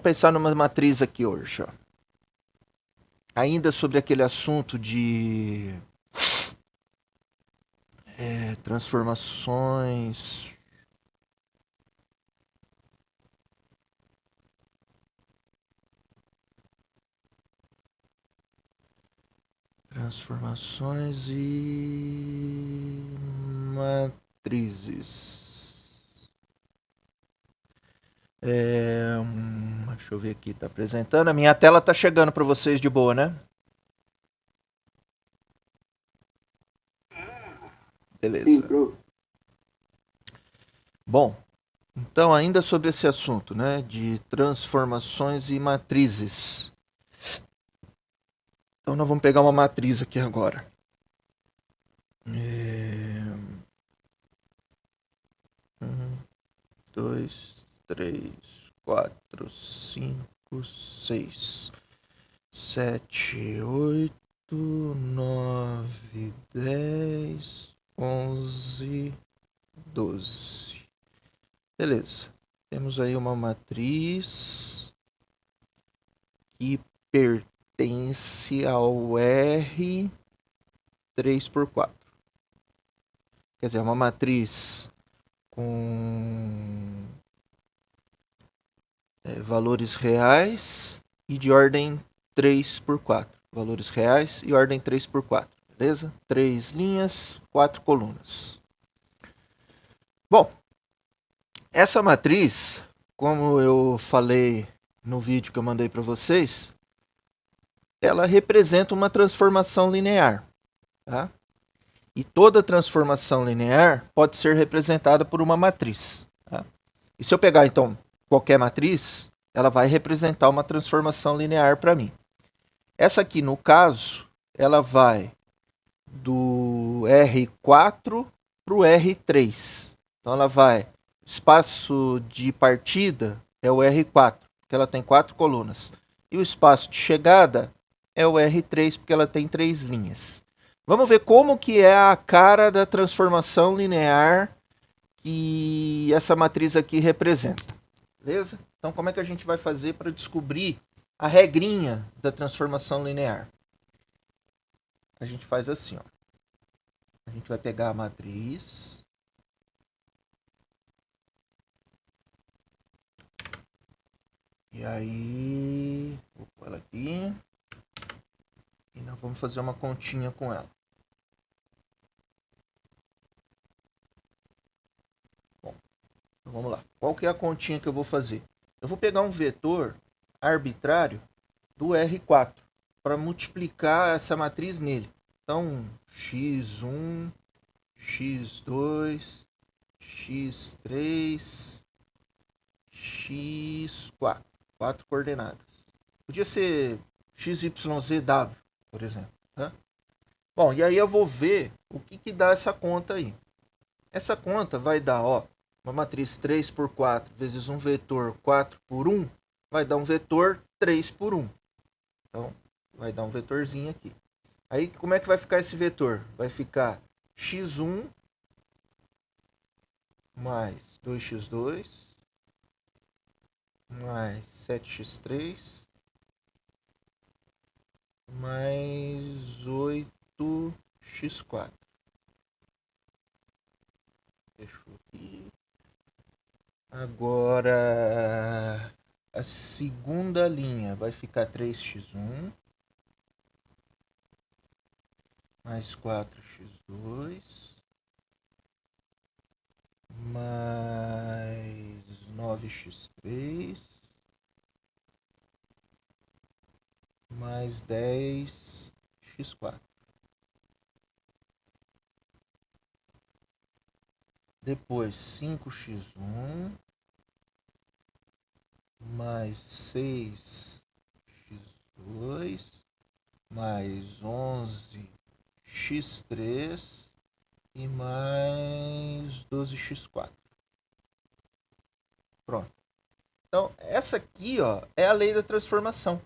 pensar numa matriz aqui hoje. Ó. Ainda sobre aquele assunto de transformações. Transformações e matrizes. Deixa eu ver aqui, tá apresentando. A minha tela tá chegando para vocês de boa, né? Beleza. Sim, prof. Bom, então ainda sobre esse assunto, né, de transformações e matrizes. Então nós vamos pegar uma matriz aqui agora. 2, 3, 4, 5, 6, 7, 8, 9, 10, 11, 12. Beleza. Temos aí uma matriz que pertence ao R 3/4. Quer dizer, é uma matriz com valores reais e de ordem 3/4. Valores reais e ordem 3/4. Beleza? 3 linhas, 4 colunas. Bom, essa matriz, como eu falei no vídeo que eu mandei para vocês, ela representa uma transformação linear. Tá? E toda transformação linear pode ser representada por uma matriz. Tá? E se eu pegar, então, qualquer matriz, ela vai representar uma transformação linear para mim. Essa aqui, no caso, ela vai do R4 para o R3. Então, ela vai... O espaço de partida é o R4, porque ela tem 4 colunas. E o espaço de chegada é o R3, porque ela tem 3 linhas. Vamos ver como que é a cara da transformação linear que essa matriz aqui representa. Beleza? Então, como é que a gente vai fazer para descobrir a regrinha da transformação linear? A gente faz assim, ó. A gente vai pegar a matriz. E aí, vou pôr ela aqui. E nós vamos fazer uma continha com ela. Bom, então vamos lá. Qual que é a continha que eu vou fazer? Eu vou pegar um vetor arbitrário do R4 para multiplicar essa matriz nele. Então, x1, x2, x3, x4. 4 coordenadas. Podia ser xyzw, por exemplo. Tá? Bom, e aí eu vou ver o que dá essa conta aí. Essa conta vai dar, ó, uma matriz 3/4 vezes um vetor 4/1, vai dar um vetor 3/1. Então, vai dar um vetorzinho aqui. Aí, como é que vai ficar esse vetor? Vai ficar x1 mais 2x2 mais 7x3 mais 8x4. Fechou aqui. Agora, a segunda linha vai ficar 3x1 mais 4x2 mais 9x3 mais 10x4. Depois 5x1 mais 6x2 mais 11x3 e mais 12x4. Pronto. Então, essa aqui, ó, é a lei da transformação.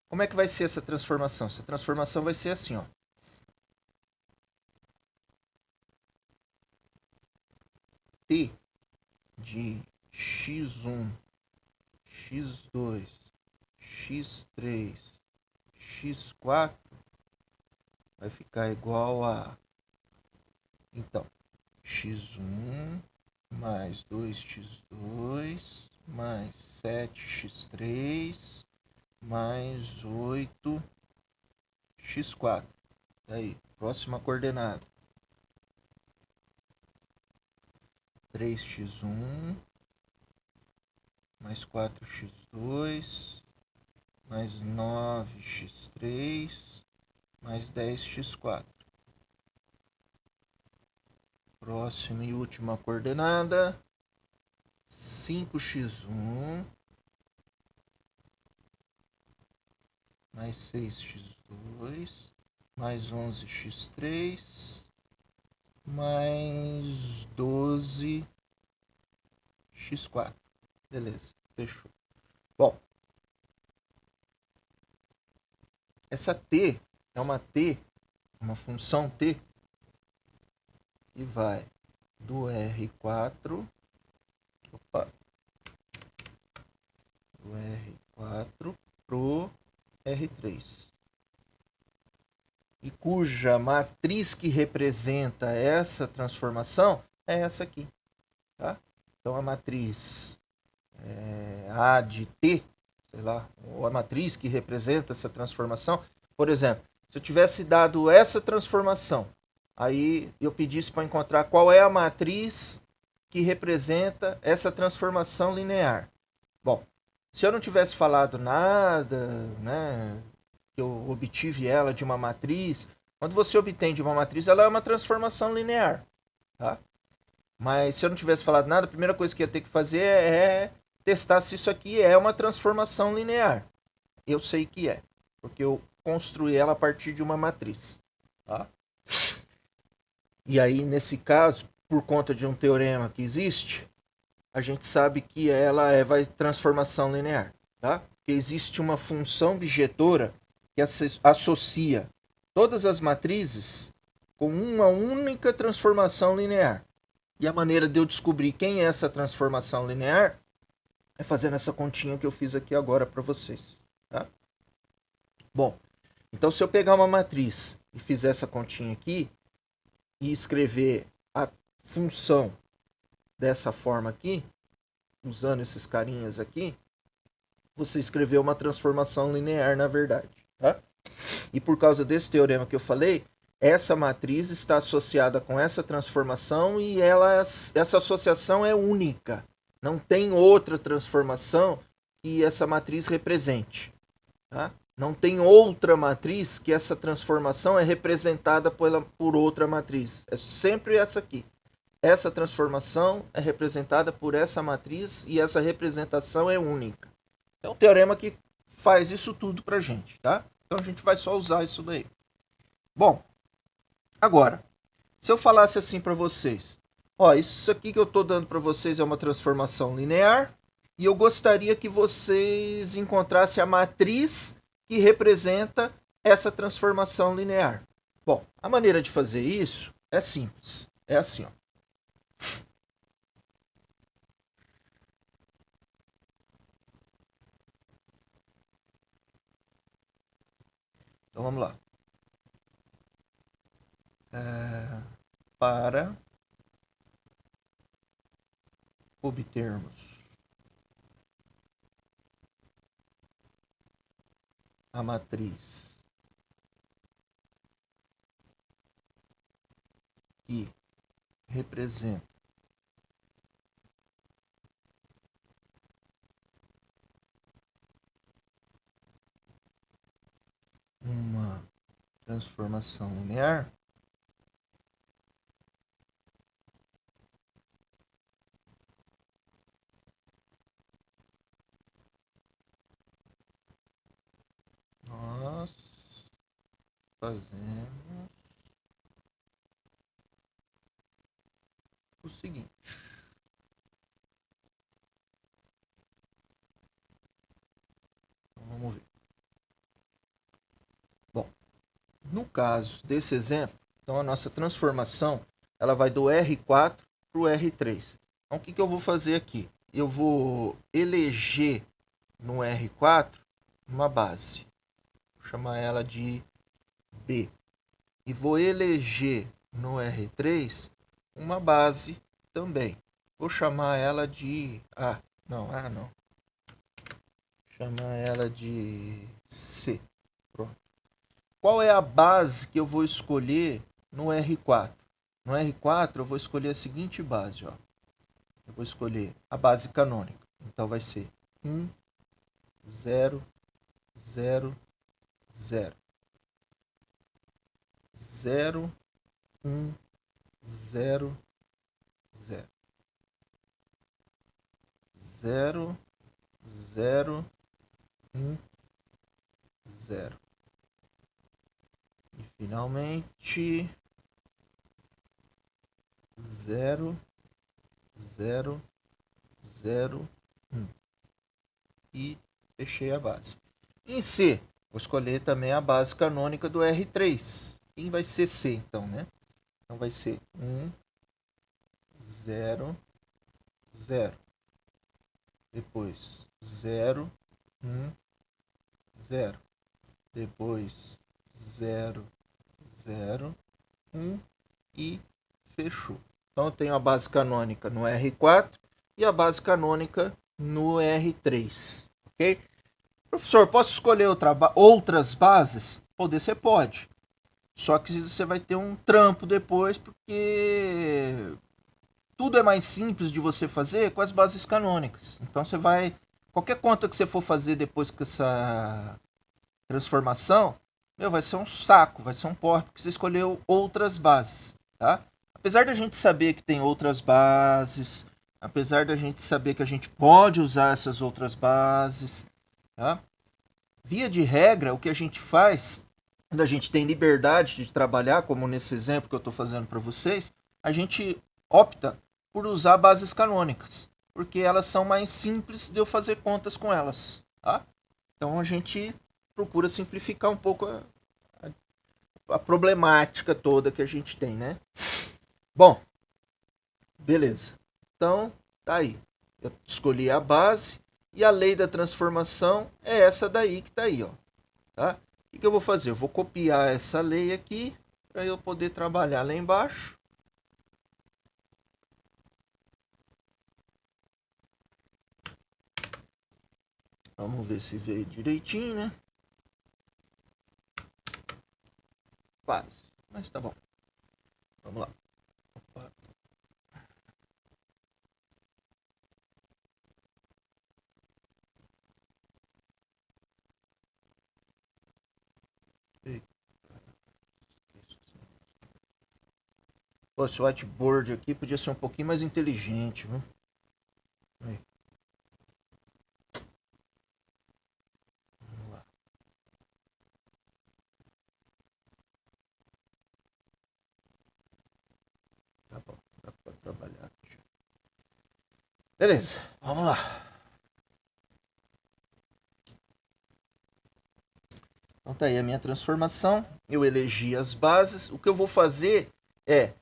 Como é que vai ser essa transformação? Essa transformação vai ser assim, ó. T de x1, x2 x3, x4 vai ficar igual a, então, x1 mais 2x2 mais 7x3 mais 8x4. Aí, próxima coordenada. 3x1 mais 4x2 mais 9x3 mais 10x4. Próxima e última coordenada. 5x1 mais 6x2 mais 11x3 mais 12x4. Beleza, fechou. Bom, essa t é uma função t, que vai do R4, do R4 pro R3. E cuja matriz que representa essa transformação é essa aqui. Tá? Então, a matriz A de T, sei lá, ou a matriz que representa essa transformação, por exemplo, se eu tivesse dado essa transformação, aí eu pedisse para encontrar qual é a matriz que representa essa transformação linear. Bom, se eu não tivesse falado nada, né, que eu obtive ela de uma matriz, quando você obtém de uma matriz, ela é uma transformação linear. Tá? Mas se eu não tivesse falado nada, a primeira coisa que eu ia ter que fazer é testar se isso aqui é uma transformação linear. Eu sei que é, porque eu construí ela a partir de uma matriz. Tá? E aí, nesse caso, por conta de um teorema que existe, a gente sabe que ela é transformação linear. Tá? Que existe uma função bijetora que associa todas as matrizes com uma única transformação linear. E a maneira de eu descobrir quem é essa transformação linear é fazendo essa continha que eu fiz aqui agora para vocês. Tá? Bom, então se eu pegar uma matriz e fizer essa continha aqui e escrever a função dessa forma aqui, usando esses carinhas aqui, você escreveu uma transformação linear, na verdade. Tá? E por causa desse teorema que eu falei, essa matriz está associada com essa transformação e essa associação é única. Não tem outra transformação que essa matriz represente. Tá? Não tem outra matriz que essa transformação é representada por outra matriz. É sempre essa aqui. Essa transformação é representada por essa matriz e essa representação é única. É um teorema que faz isso tudo pra gente, tá? Então a gente vai só usar isso daí. Bom, agora, se eu falasse assim para vocês, ó, isso aqui que eu estou dando para vocês é uma transformação linear e eu gostaria que vocês encontrassem a matriz que representa essa transformação linear. Bom, a maneira de fazer isso é simples. É assim, ó. Então vamos lá. Para obtermos a matriz que representa uma transformação linear, nós fazemos o seguinte. Então, vamos ver. Bom, no caso desse exemplo, então a nossa transformação ela vai do R4 para o R3. Então, o que eu vou fazer aqui? Eu vou eleger no R4 uma base. Vou chamar ela de B. E vou eleger no R3 uma base também. Vou chamar ela de A. Não, A não. Vou chamar ela de C. Pronto. Qual é a base que eu vou escolher no R4? No R4 eu vou escolher a seguinte base, ó. Eu vou escolher a base canônica. Então vai ser 1, 0, 0, 0. 0, 1, 0, 0. 0, 0, 1, 0. E finalmente 0, 0, 0, 1. E fechei a base. Em C, vou escolher também a base canônica do R3. Quem vai ser C, então, né? Então vai ser 1, 0, 0. Depois 0, 1, 0. Depois 0, 0, 1 e fechou. Então eu tenho a base canônica no R4 e a base canônica no R3. Ok? Professor, posso escolher outras bases? Poder você pode. Só que você vai ter um trampo depois, porque tudo é mais simples de você fazer com as bases canônicas. Então você vai. Qualquer conta que você for fazer depois com essa transformação, vai ser um saco, vai ser um porre, porque você escolheu outras bases. Tá? Apesar da gente saber que tem outras bases, apesar da gente saber que a gente pode usar essas outras bases, tá? Via de regra, o que a gente faz, quando a gente tem liberdade de trabalhar, como nesse exemplo que eu estou fazendo para vocês, a gente opta por usar bases canônicas, porque elas são mais simples de eu fazer contas com elas. Tá? Então a gente procura simplificar um pouco a problemática toda que a gente tem, né? Bom, beleza. Então, tá aí. Eu escolhi a base e a lei da transformação é essa daí que tá aí, ó. Tá? O que eu vou fazer? Eu vou copiar essa lei aqui para eu poder trabalhar lá embaixo. Vamos ver se veio direitinho, né? Quase, mas tá bom. Vamos lá. Opa. Pô, esse whiteboard aqui podia ser um pouquinho mais inteligente, viu? Aí. Vamos lá. Tá bom, dá pra trabalhar aqui. Beleza, vamos lá. Então tá aí a minha transformação. Eu elegi as bases. O que eu vou fazer é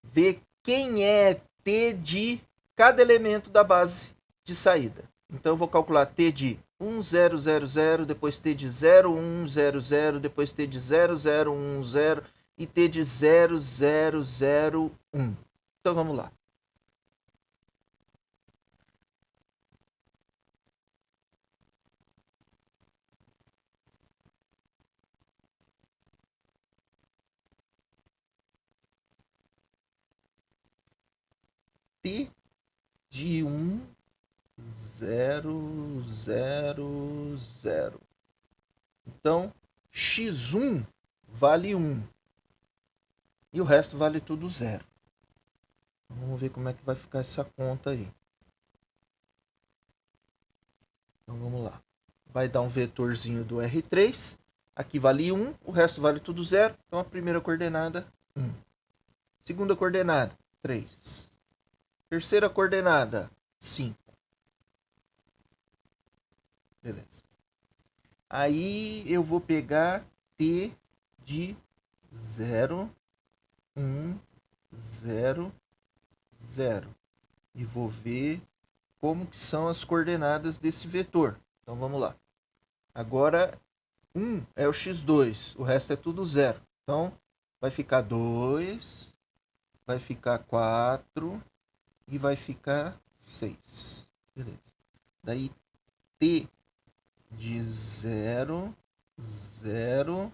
ver quem é T de cada elemento da base de saída. Então eu vou calcular T de 1000, depois T de 0100, depois T de 0010 e T de 0001. Então vamos lá. T de 1000. Então, x1 vale 1. E o resto vale tudo 0. Vamos ver como é que vai ficar essa conta aí. Então vamos lá. Vai dar um vetorzinho do R3. Aqui vale 1, o resto vale tudo 0. Então a primeira coordenada, 1. Segunda coordenada, 3. Terceira coordenada, 5. Beleza. Aí eu vou pegar T de 0, 1, 0, 0. E vou ver como que são as coordenadas desse vetor. Então vamos lá. Agora, 1 é o x2, o resto é tudo 0. Então, vai ficar 2, vai ficar 4 e vai ficar 6. Beleza. Daí, t de 0, 0,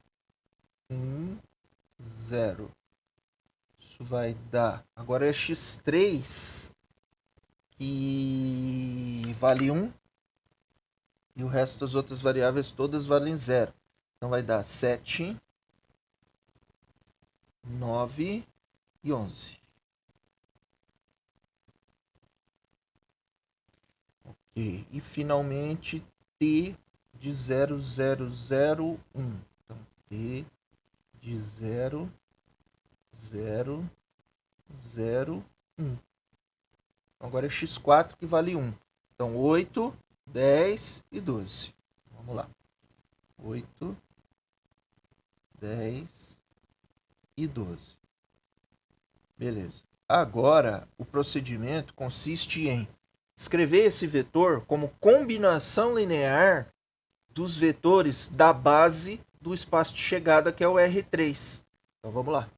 1, 0. Isso vai dar... Agora é x3, que vale 1. E o resto das outras variáveis todas valem 0. Então vai dar 7, 9 e 11. Ok. E finalmente t de 0, 0, 0, 1. Então t de 0, 0, 0, 1. Agora é x4 que vale 1. Então 8, 10 e 12. Vamos lá. 8, 10 e 12. Beleza. Agora, o procedimento consiste em escrever esse vetor como combinação linear dos vetores da base do espaço de chegada, que é o R3. Então, vamos lá.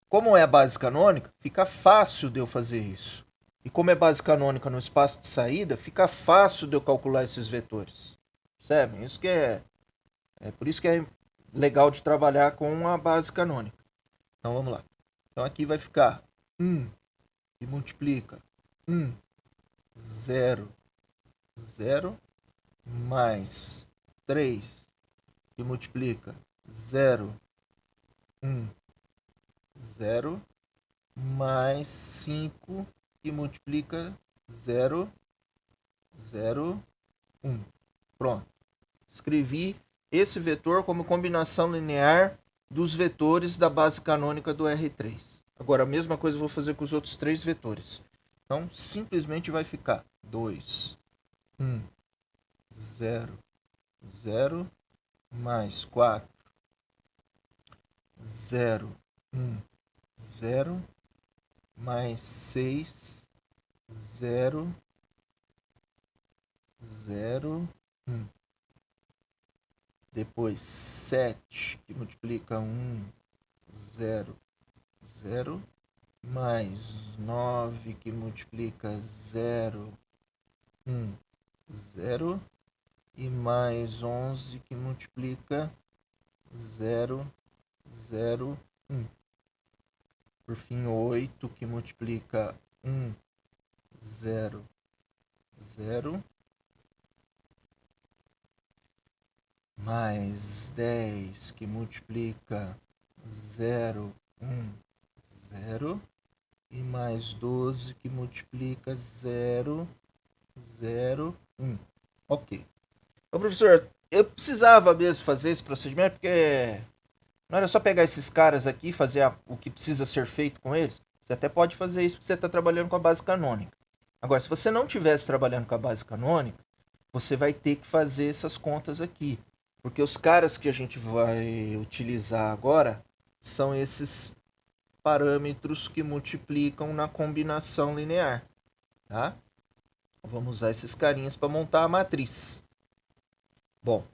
Como é a base canônica, fica fácil de eu fazer isso. E como é base canônica no espaço de saída, fica fácil de eu calcular esses vetores. Percebem? Isso que é por isso que é legal de trabalhar com a base canônica. Então, vamos lá. Então, aqui vai ficar 1 que multiplica 1, 0, 0, mais 3 que multiplica 0, 1, 0, mais 5 que multiplica 0, 0, 1. Pronto. Escrevi esse vetor como combinação linear dos vetores da base canônica do R3. Agora, a mesma coisa eu vou fazer com os outros 3 vetores. Então, simplesmente vai ficar 2, 1, 0, 0, mais 4, 0, 1, 0, mais 6, 0, 0, 1. Depois 7, que multiplica 1, 0, 0, mais 9, que multiplica 0, 1, 0, e mais 11, que multiplica 0, 0, 1. Por fim, 8, que multiplica 1, 0, 0. Mais 10, que multiplica 0, 1, 0. E mais 12, que multiplica 0, 0, 1. Ok. Ô, professor, eu precisava mesmo fazer esse procedimento, porque não era só pegar esses caras aqui e fazer o que precisa ser feito com eles. Você até pode fazer isso porque você está trabalhando com a base canônica. Agora, se você não estivesse trabalhando com a base canônica, você vai ter que fazer essas contas aqui. Porque os caras que a gente vai utilizar agora são esses parâmetros que multiplicam na combinação linear. Tá? Vamos usar esses carinhas para montar a matriz. Bom,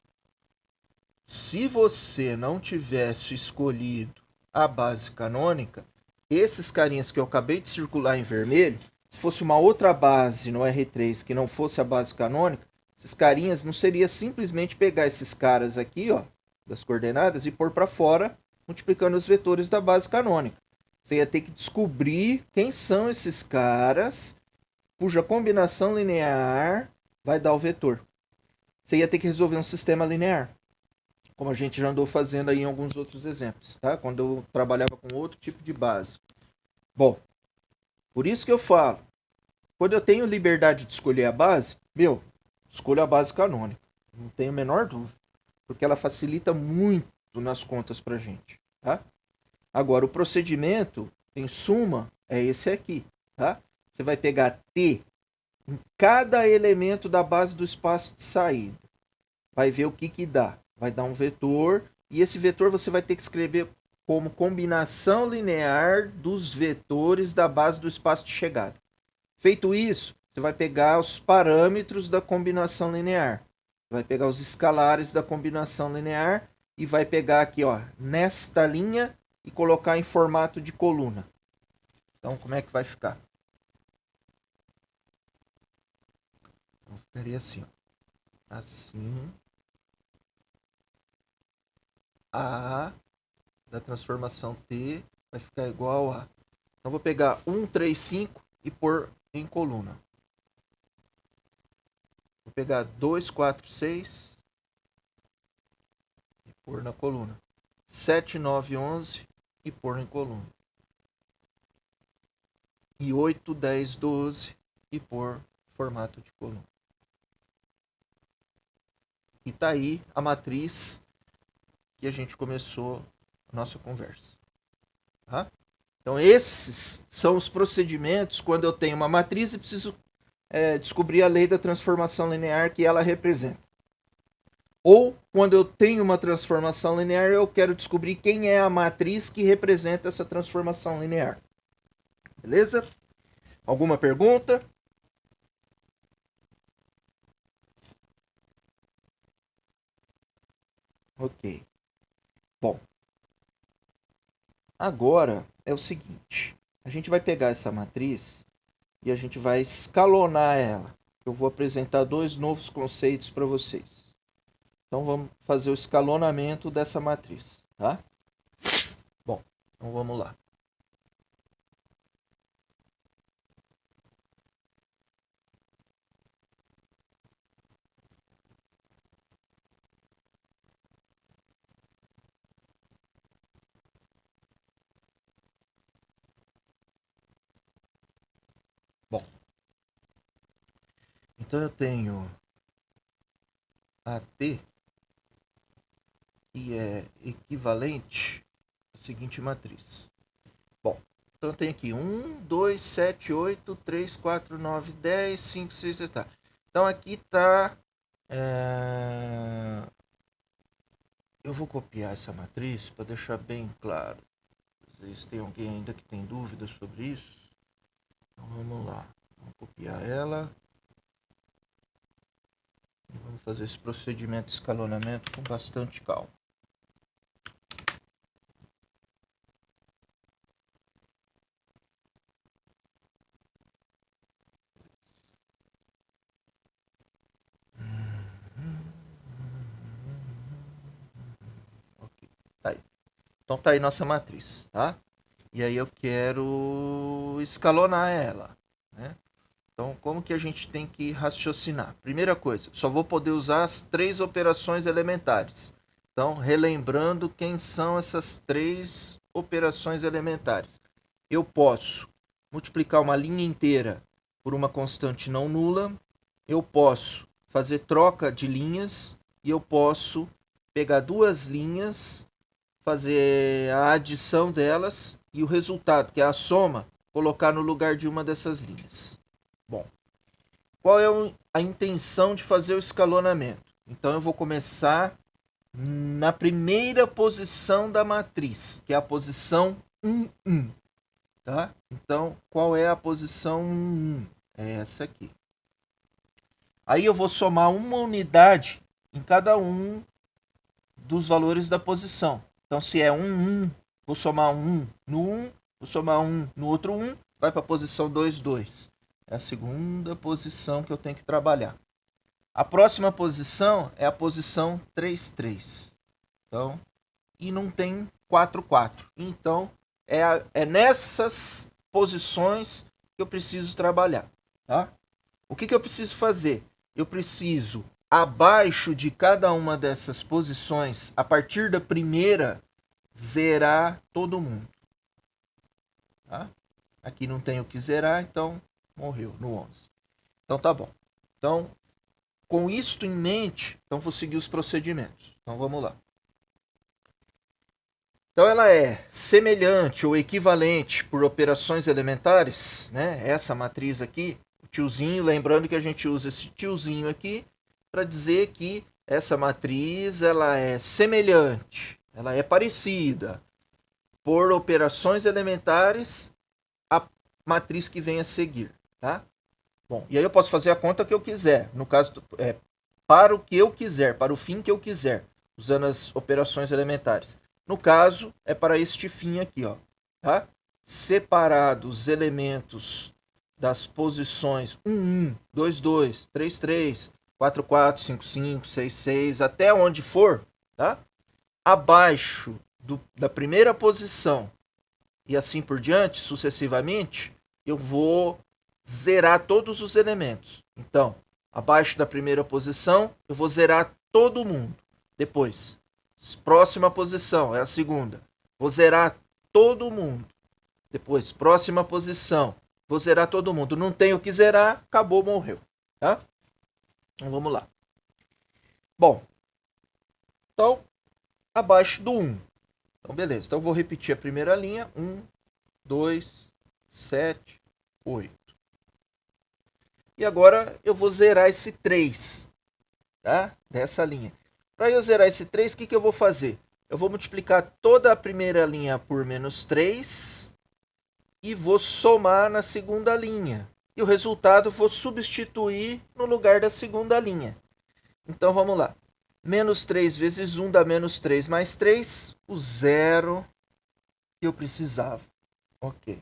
se você não tivesse escolhido a base canônica, esses carinhas que eu acabei de circular em vermelho, se fosse uma outra base no R3 que não fosse a base canônica, esses carinhas não seria simplesmente pegar esses caras aqui, ó, das coordenadas, e pôr para fora, multiplicando os vetores da base canônica. Você ia ter que descobrir quem são esses caras, cuja combinação linear vai dar o vetor. Você ia ter que resolver um sistema linear, como a gente já andou fazendo aí em alguns outros exemplos, tá? Quando eu trabalhava com outro tipo de base. Bom, por isso que eu falo, quando eu tenho liberdade de escolher a base, escolho a base canônica, não tenho a menor dúvida, porque ela facilita muito nas contas pra gente, tá? Agora, o procedimento, em suma, é esse aqui, tá? Você vai pegar T em cada elemento da base do espaço de saída. Vai ver o que dá. Vai dar um vetor, e esse vetor você vai ter que escrever como combinação linear dos vetores da base do espaço de chegada. Feito isso, você vai pegar os parâmetros da combinação linear. Vai pegar os escalares da combinação linear e vai pegar aqui, ó, nesta linha e colocar em formato de coluna. Então, como é que vai ficar? Então, ficaria assim, ó. Assim. A da transformação T vai ficar igual a... Então, vou pegar 1, 3, 5 e pôr em coluna. Vou pegar 2, 4, 6 e pôr na coluna. 7, 9, 11 e pôr em coluna. E 8, 10, 12 e pôr formato de coluna. E tá aí a matriz que a gente começou a nossa conversa. Tá? Então esses são os procedimentos quando eu tenho uma matriz e preciso descobrir a lei da transformação linear que ela representa. Ou quando eu tenho uma transformação linear, eu quero descobrir quem é a matriz que representa essa transformação linear. Beleza? Alguma pergunta? Ok. Bom. Agora é o seguinte. A gente vai pegar essa matriz e a gente vai escalonar ela. Eu vou apresentar dois novos conceitos para vocês. Então vamos fazer o escalonamento dessa matriz, tá? Bom, então vamos lá. Bom, então eu tenho AT que é equivalente à seguinte matriz. Bom, então eu tenho aqui 1, 2, 7, 8, 3, 4, 9, 10, 5, 6, 7, tá. Então aqui está... Eu vou copiar essa matriz para deixar bem claro. Às vezes tem alguém ainda que tem dúvidas sobre isso. Então vamos lá. Vamos copiar ela. E vamos fazer esse procedimento de escalonamento com bastante calma. Ok, tá aí. Então tá aí nossa matriz, tá? E aí eu quero escalonar ela, né? Então, como que a gente tem que raciocinar? Primeira coisa, só vou poder usar as 3 operações elementares. Então, relembrando quem são essas 3 operações elementares. Eu posso multiplicar uma linha inteira por uma constante não nula. Eu posso fazer troca de linhas e eu posso pegar 2 linhas, fazer a adição delas e o resultado, que é a soma, colocar no lugar de uma dessas linhas. Bom, qual é a intenção de fazer o escalonamento? Então eu vou começar na primeira posição da matriz, que é a posição 1, 1. Tá? Então, qual é a posição 1? É essa aqui. Aí eu vou somar uma unidade em cada um dos valores da posição. Então, se é 1, 1, vou somar 1 no 1, vou somar 1 no outro 1, vai para a posição 2, 2. É a segunda posição que eu tenho que trabalhar. A próxima posição é a posição 3, 3. Então, e não tem 4, 4. Então, é nessas posições que eu preciso trabalhar. Tá? O que eu preciso fazer? Eu preciso, abaixo de cada uma dessas posições, a partir da primeira, zerar todo mundo. Tá? Aqui não tem o que zerar, então morreu no 11. Então tá bom. Então, com isto em mente, então vou seguir os procedimentos. Então vamos lá. Então ela é semelhante ou equivalente por operações elementares, né? Essa matriz aqui, o tiozinho, lembrando que a gente usa esse tiozinho aqui para dizer que essa matriz ela é semelhante, ela é parecida por operações elementares à matriz que vem a seguir, tá? Bom, e aí eu posso fazer a conta que eu quiser. No caso, para o que eu quiser, para o fim que eu quiser, usando as operações elementares. No caso, é para este fim aqui, ó, tá? Separado os elementos das posições 1, 1, 2, 2, 3, 3, 4, 4, 5, 5, 6, 6, até onde for, tá? Abaixo da primeira posição e assim por diante, sucessivamente, eu vou zerar todos os elementos. Então, abaixo da primeira posição, eu vou zerar todo mundo. Depois, próxima posição, é a segunda. Vou zerar todo mundo. Depois, próxima posição, vou zerar todo mundo. Não tenho que zerar, acabou, morreu. Tá? Então, vamos lá. Bom, então, abaixo do 1. Então, beleza. Então, eu vou repetir a primeira linha. 1, 2, 7, 8. E agora eu vou zerar esse 3, tá? Dessa linha. Para eu zerar esse 3, o que eu vou fazer? Eu vou multiplicar toda a primeira linha por menos 3 e vou somar na segunda linha. E o resultado eu vou substituir no lugar da segunda linha. Então, vamos lá. Menos 3 vezes 1 dá menos 3 mais 3, o zero que eu precisava. Ok.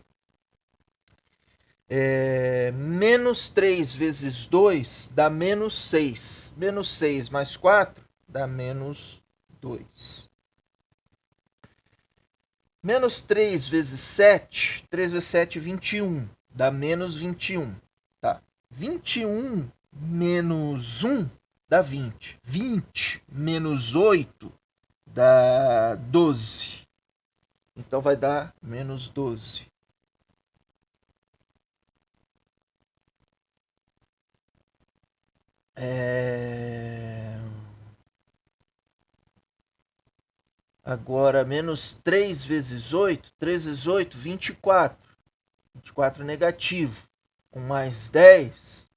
Menos 3 vezes 2 dá menos 6. Menos 6 mais 4 dá menos 2. Menos 3 vezes 7, 3 vezes 7, 21. Dá menos 21. Tá? 21 menos 1 dá 20. 20 menos 8 dá 12. Então vai dar menos 12. Agora, menos 3 vezes 8. 3 vezes 8, 24. 24 negativo. Com mais 10,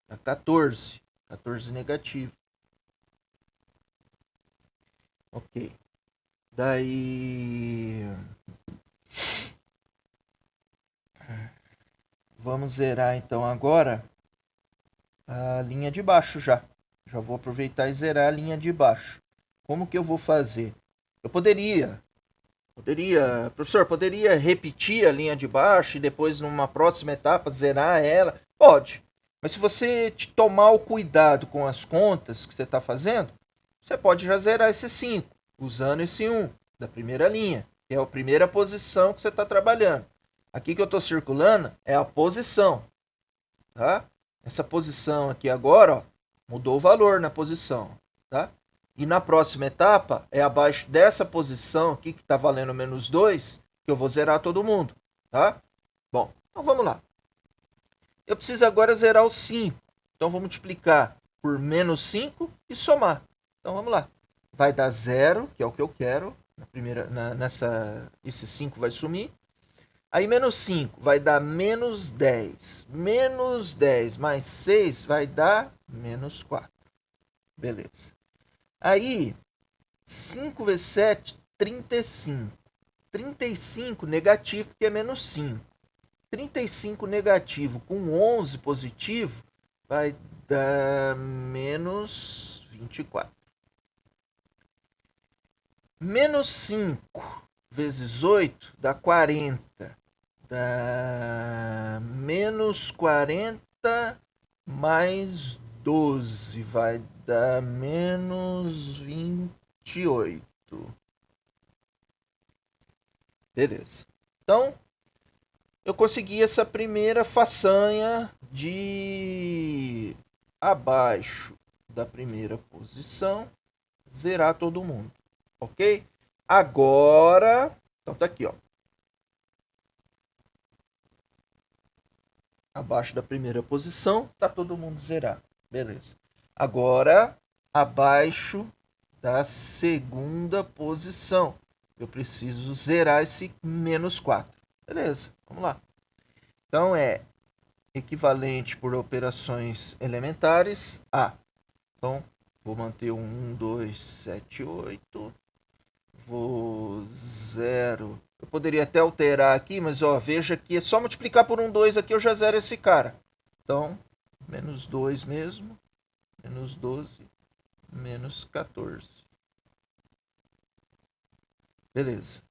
dá 14. 14 negativo. Ok. Daí... vamos zerar, então, agora a linha de baixo já. Já vou aproveitar e zerar a linha de baixo. Como que eu vou fazer? Eu poderia, professor, poderia repetir a linha de baixo e depois, numa próxima etapa, zerar ela? Pode. Mas se você tomar o cuidado com as contas que você está fazendo, você pode já zerar esse 5, usando esse 1 da primeira linha, que é a primeira posição que você está trabalhando. Aqui que eu estou circulando é a posição. Tá? Essa posição aqui agora, ó, mudou o valor na posição. Tá? E na próxima etapa, é abaixo dessa posição aqui, que está valendo menos 2, que eu vou zerar todo mundo. Tá? Bom, então vamos lá. Eu preciso agora zerar o 5. Então, vou multiplicar por menos 5 e somar. Então, vamos lá. Vai dar 0, que é o que eu quero. Esse 5 vai sumir. Aí, menos 5 vai dar menos 10. Menos 10 mais 6 vai dar menos 4. Beleza. Aí, 5 vezes 7, 35. 35 negativo, porque é menos 5. 35 negativo com 11 positivo vai dar menos 24. Menos 5 vezes 8 dá 40. Dá menos 40 mais 12 vai dar menos 28. Beleza. Então, eu consegui essa primeira façanha de abaixo da primeira posição zerar todo mundo, ok? Agora, então tá aqui, ó. Abaixo da primeira posição tá todo mundo zerado, beleza. Agora, abaixo da segunda posição, eu preciso zerar esse menos 4, beleza. Vamos lá. Então, é equivalente por operações elementares a. Então, vou manter um 1, 2, 7, 8. Vou 0. Eu poderia até alterar aqui, mas ó, veja que é só multiplicar por 1, 2 aqui, eu já zero esse cara. Então, menos 2 mesmo. Menos 12. menos 14. Beleza.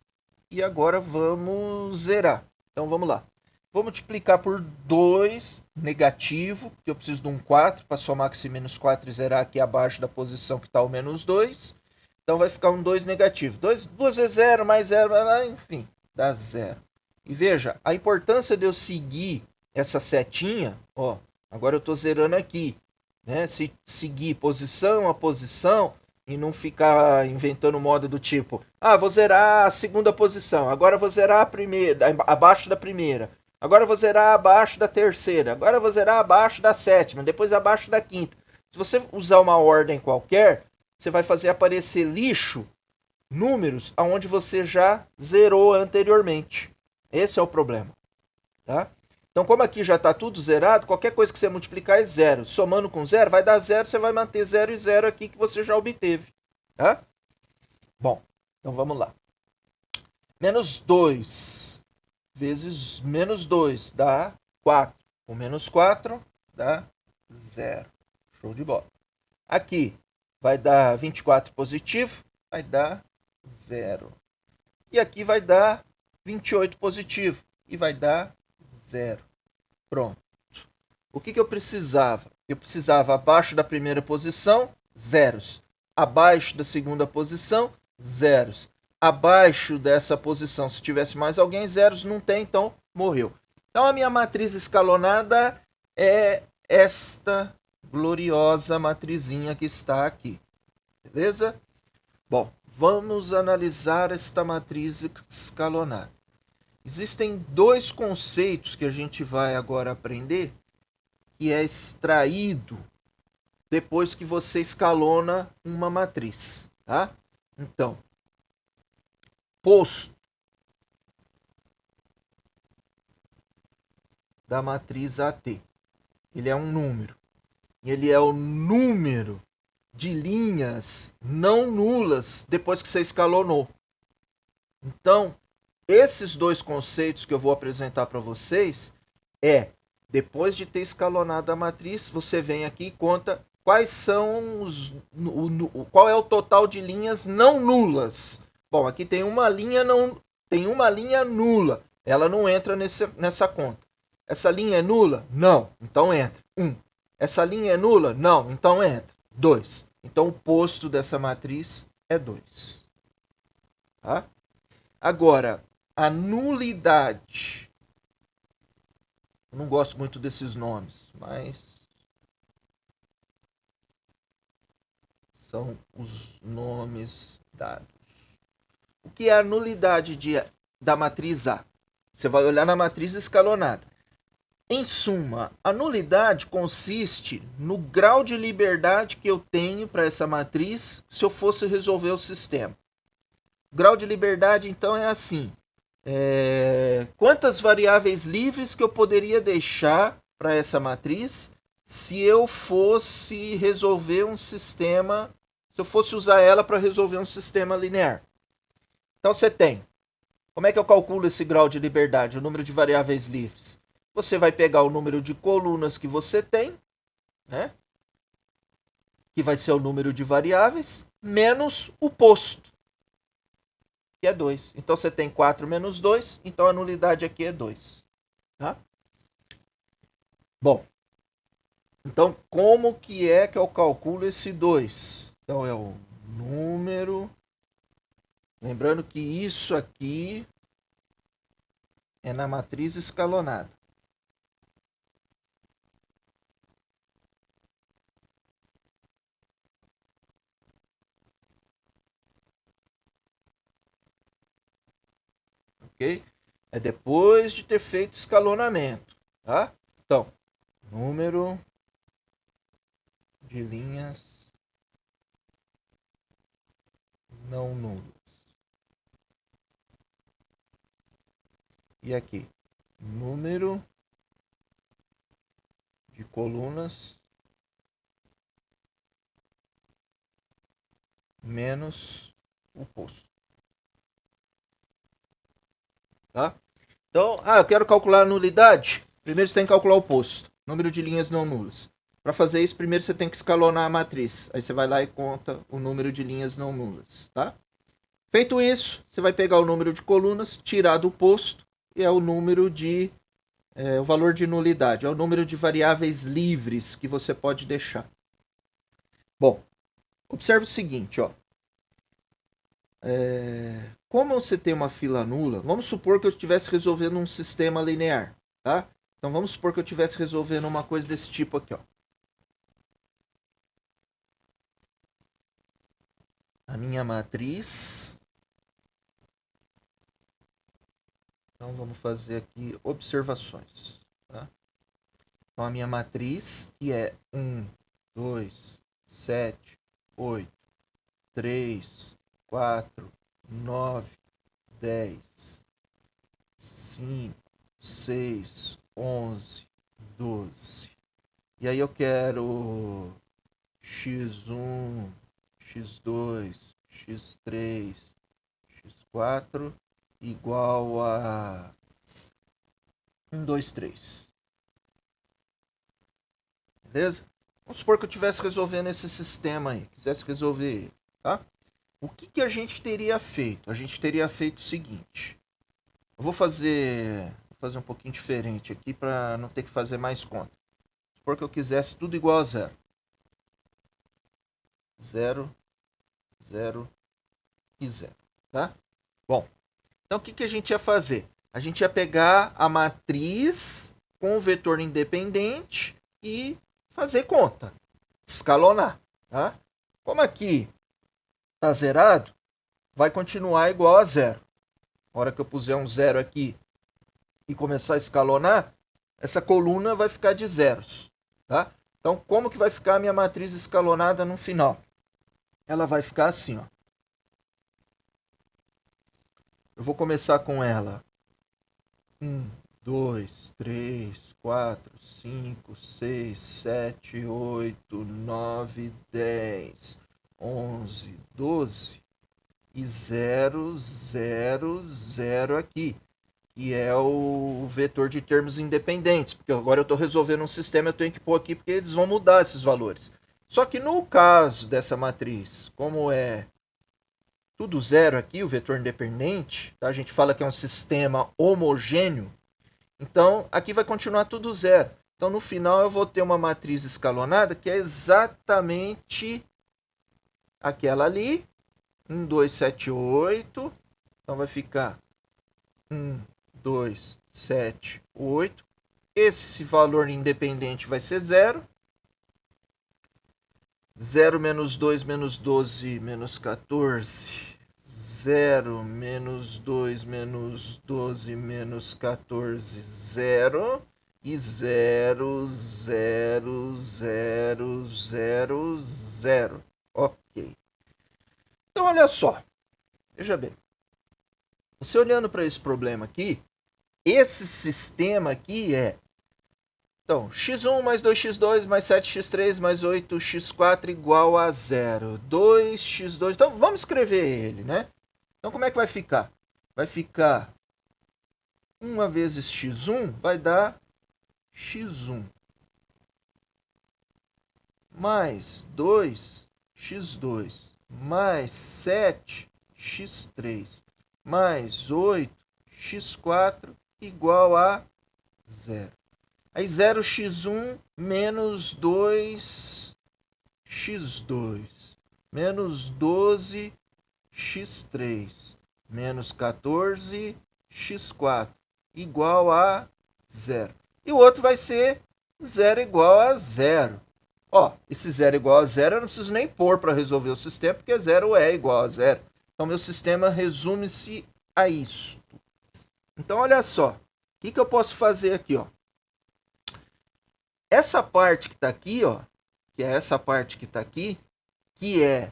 E agora vamos zerar. Então vamos lá. Vou multiplicar por 2 negativo, porque eu preciso de um 4 para somar com esse menos 4 e zerar aqui abaixo da posição que está o menos 2. Então vai ficar um 2 negativo. 2 vezes 0 mais 0, enfim, dá 0. E veja, a importância de eu seguir essa setinha, ó, agora eu estou zerando aqui, né? Se seguir posição a posição e não ficar inventando moda do tipo, vou zerar a segunda posição, agora vou zerar a primeira, abaixo da primeira, agora vou zerar abaixo da terceira, agora vou zerar abaixo da sétima, depois abaixo da quinta. Se você usar uma ordem qualquer, você vai fazer aparecer lixo, números aonde você já zerou anteriormente. Esse é o problema, tá? Então, como aqui já está tudo zerado, qualquer coisa que você multiplicar é zero. Somando com zero, vai dar zero, você vai manter 0 e 0 aqui que você já obteve, tá? Bom, então vamos lá. Menos 2 vezes menos 2 dá 4. Com menos 4 dá 0. Show de bola. Aqui vai dar 24 positivo, vai dar 0. E aqui vai dar 28 positivo e vai dar 0. Pronto. O que eu precisava? Eu precisava abaixo da primeira posição, zeros. Abaixo da segunda posição, zeros. Abaixo dessa posição, se tivesse mais alguém, zeros. Não tem, então morreu. Então a minha matriz escalonada é esta gloriosa matrizinha que está aqui. Beleza? Bom, vamos analisar esta matriz escalonada. Existem dois conceitos que a gente vai agora aprender, que é extraído depois que você escalona uma matriz, tá? Então, posto da matriz AT, ele é um número. Ele é o número de linhas não nulas depois que você escalonou. Então, esses dois conceitos que eu vou apresentar para vocês depois de ter escalonado a matriz, você vem aqui e conta quais são qual é o total de linhas não nulas. Bom, aqui tem uma linha nula. Ela não entra nessa conta. Essa linha é nula? Não. Então entra. 1. Essa linha é nula? Não. Então entra. 2. Então o posto dessa matriz é 2. Tá? Agora, a nulidade. Eu não gosto muito desses nomes, mas são os nomes dados. O que é a nulidade da matriz A? Você vai olhar na matriz escalonada. Em suma, a nulidade consiste no grau de liberdade que eu tenho para essa matriz se eu fosse resolver o sistema. O grau de liberdade, então, é assim. Quantas variáveis livres que eu poderia deixar para essa matriz se eu fosse resolver um sistema, se eu fosse usar ela para resolver um sistema linear? Então você tem, como é que eu calculo esse grau de liberdade, o número de variáveis livres? Você vai pegar o número de colunas que você tem, né? Que vai ser o número de variáveis, menos o posto, que é 2. Então você tem 4 menos 2, então a nulidade aqui é 2. Tá? Bom, então como que é que eu calculo esse 2? Então é o número... Lembrando que isso aqui é na matriz escalonada. Ok? É depois de ter feito escalonamento, tá? Então, número de linhas não nulas. E aqui, número de colunas menos o posto. Tá? Então, eu quero calcular a nulidade. Primeiro você tem que calcular o posto, número de linhas não nulas. Para fazer isso, primeiro você tem que escalonar a matriz. Aí você vai lá e conta o número de linhas não nulas, tá? Feito isso, você vai pegar o número de colunas, tirar do posto, e é o número de... o valor de nulidade, é o número de variáveis livres que você pode deixar. Bom, observe o seguinte, ó. Como você tem uma fila nula, vamos supor que eu estivesse resolvendo um sistema linear, tá? Então vamos supor que eu estivesse resolvendo uma coisa desse tipo aqui, ó. A minha matriz. Então vamos fazer aqui observações, tá? Então a minha matriz, que é 1, 2, 7, 8, 3, 4, 9, 10, 5, 6, 11, 12. E aí eu quero x1, x2, x3, x4 igual a 1, 2, 3. Beleza? Vamos supor que eu estivesse resolvendo esse sistema aí, quisesse resolver ele, tá? O que a gente teria feito? A gente teria feito o seguinte. Eu vou fazer um pouquinho diferente aqui para não ter que fazer mais conta. Vamos supor que eu quisesse tudo igual a 0. 0, 0 e 0, tá? Bom, então o que a gente ia fazer? A gente ia pegar a matriz com o vetor independente e fazer conta, escalonar, tá? Como aqui está zerado, vai continuar igual a 0. Na hora que eu puser um 0 aqui e começar a escalonar, essa coluna vai ficar de zeros, tá? Então, como que vai ficar a minha matriz escalonada no final? Ela vai ficar assim, ó. Eu vou começar com ela. 1, 2, 3, 4, 5, 6, 7, 8, 9, 10, 11, 12 e 0, 0, 0 aqui, que é o vetor de termos independentes, porque agora eu estou resolvendo um sistema, eu tenho que pôr aqui porque eles vão mudar esses valores. Só que no caso dessa matriz, como é tudo zero aqui, o vetor independente, tá? A gente fala que é um sistema homogêneo, então aqui vai continuar tudo zero. Então no final eu vou ter uma matriz escalonada que é exatamente aquela ali, 1, 2, 7, 8, então vai ficar 1, 2, 7, 8, esse valor independente vai ser 0, 0 menos 2 menos 12 menos 14, 0 menos 2 menos 12 menos 14, 0, e 0, 0, 0, 0, 0. Ok. Então, olha só. Veja bem. Você olhando para esse problema aqui, esse sistema aqui é... Então, x1 mais 2x2 mais 7x3 mais 8x4 igual a 0. 2x2... Então, vamos escrever ele, né? Então, como é que vai ficar? Vai ficar 1 vezes x1 vai dar x1 mais 2x2 mais 7x3 mais 8x4 igual a 0. Aí 0x1 menos 2x2 menos 12x3 menos 14x4 igual a 0. E o outro vai ser 0 igual a 0. Ó, esse 0 igual a 0 eu não preciso nem pôr para resolver o sistema, porque 0 é igual a 0. Então, meu sistema resume-se a isto. Então, olha só. O que eu posso fazer aqui, ó? Essa parte que está aqui, ó, que é essa parte que está aqui, que é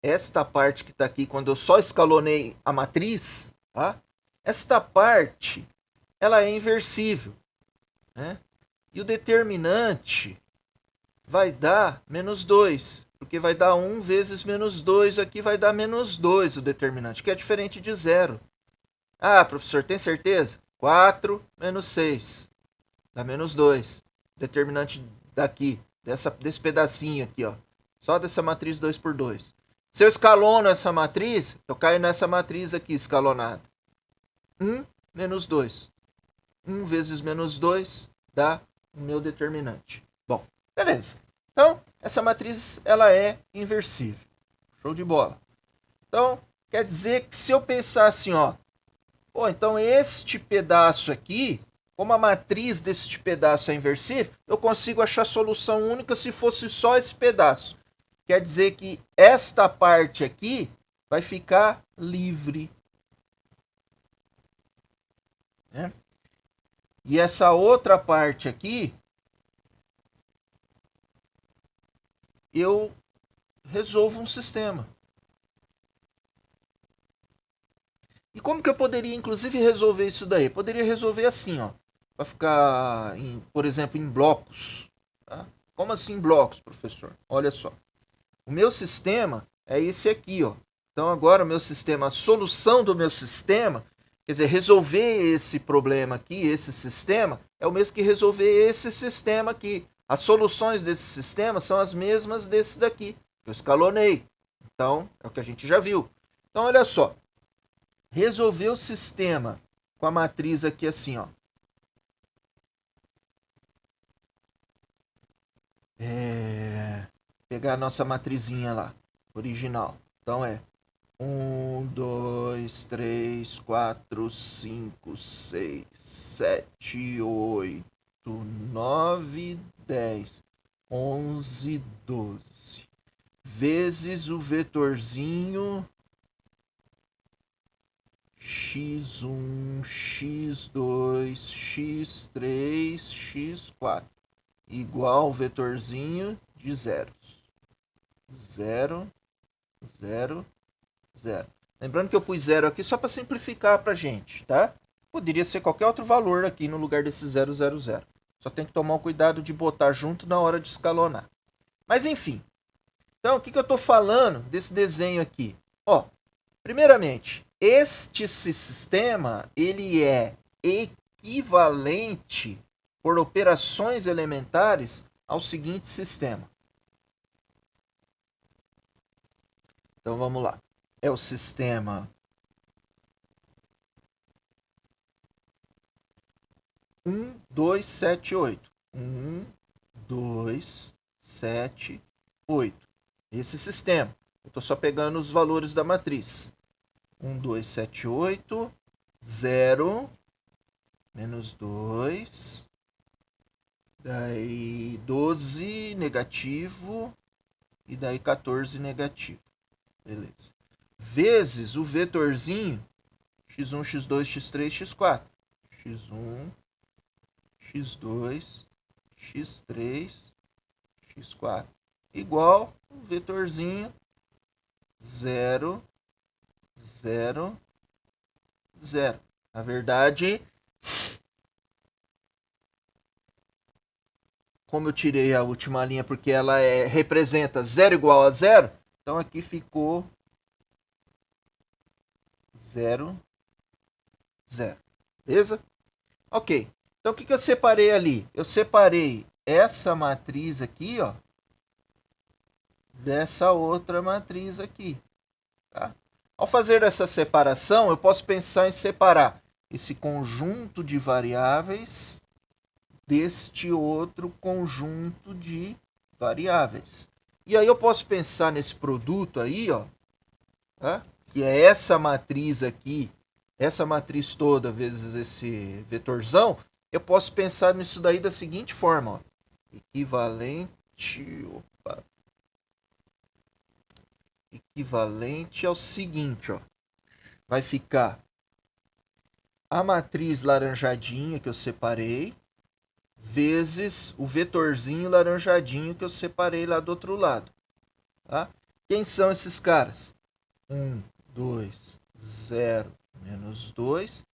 esta parte que está aqui, quando eu só escalonei a matriz, tá? Esta parte, ela é inversível, né? E o determinante vai dar menos 2, porque vai dar 1 vezes menos 2, aqui vai dar menos 2 o determinante, que é diferente de 0. Ah, professor, tem certeza? 4 menos 6 dá menos 2. determinante daqui, desse pedacinho aqui, ó, só dessa matriz 2 por 2. Se eu escalono essa matriz, eu caio nessa matriz aqui escalonada. 1 menos 2. 1 vezes menos 2 dá o meu determinante. Bom, beleza. Então, essa matriz ela é inversível. Show de bola. Então, quer dizer que se eu pensar assim, ó, pô, então este pedaço aqui, como a matriz deste pedaço é inversível, eu consigo achar solução única se fosse só esse pedaço. Quer dizer que esta parte aqui vai ficar livre. Né? E essa outra parte aqui, eu resolvo um sistema. E como que eu poderia, inclusive, resolver isso daí? Eu poderia resolver assim, ó. Para ficar, por exemplo, em blocos. Tá? Como assim blocos, professor? Olha só. O meu sistema é esse aqui, ó. Então agora o meu sistema, a solução do meu sistema, quer dizer, resolver esse problema aqui, esse sistema, é o mesmo que resolver esse sistema aqui. As soluções desse sistema são as mesmas desse daqui, que eu escalonei. Então, é o que a gente já viu. Então, olha só. Resolver o sistema com a matriz aqui assim, ó. Pegar a nossa matrizinha lá, original. Então é 1, 2, 3, 4, 5, 6, 7, 8, 9, 10, 11, 12. Vezes o vetorzinho x1, x2, x3, x4. Igual o vetorzinho de zeros. 0, 0, 0. Lembrando que eu pus 0 aqui só para simplificar para a gente, tá? Poderia ser qualquer outro valor aqui no lugar desse 0, 0, 0. Só tem que tomar o cuidado de botar junto na hora de escalonar. Mas enfim. Então, o que eu estou falando desse desenho aqui? Ó, primeiramente, este sistema ele é equivalente por operações elementares ao seguinte sistema. Então vamos lá. É o sistema 1, 2, 7, 8. 1, 2, 7, 8. Esse sistema. Eu estou só pegando os valores da matriz. 1, 2, 7, 8. 0. Menos 2. Daí 12 negativo. E daí 14 negativo. Beleza. Vezes o vetorzinho x1, x2, x3, x4. x1, x2, x3, x4. Igual o vetorzinho 0, 0, 0. Na verdade, como eu tirei a última linha porque ela representa 0 igual a 0, então aqui ficou 0, 0. Beleza? Ok. Então o que eu separei ali? Eu separei essa matriz aqui, ó, dessa outra matriz aqui. Tá? Ao fazer essa separação, eu posso pensar em separar esse conjunto de variáveis deste outro conjunto de variáveis. E aí eu posso pensar nesse produto aí, ó, tá? Que é essa matriz aqui, essa matriz toda vezes esse vetorzão, eu posso pensar nisso daí da seguinte forma, ó. Equivalente ao seguinte, ó. Vai ficar a matriz laranjadinha que eu separei, vezes o vetorzinho laranjadinho que eu separei lá do outro lado. Tá? Quem são esses caras? 1, 2, 0, menos 2,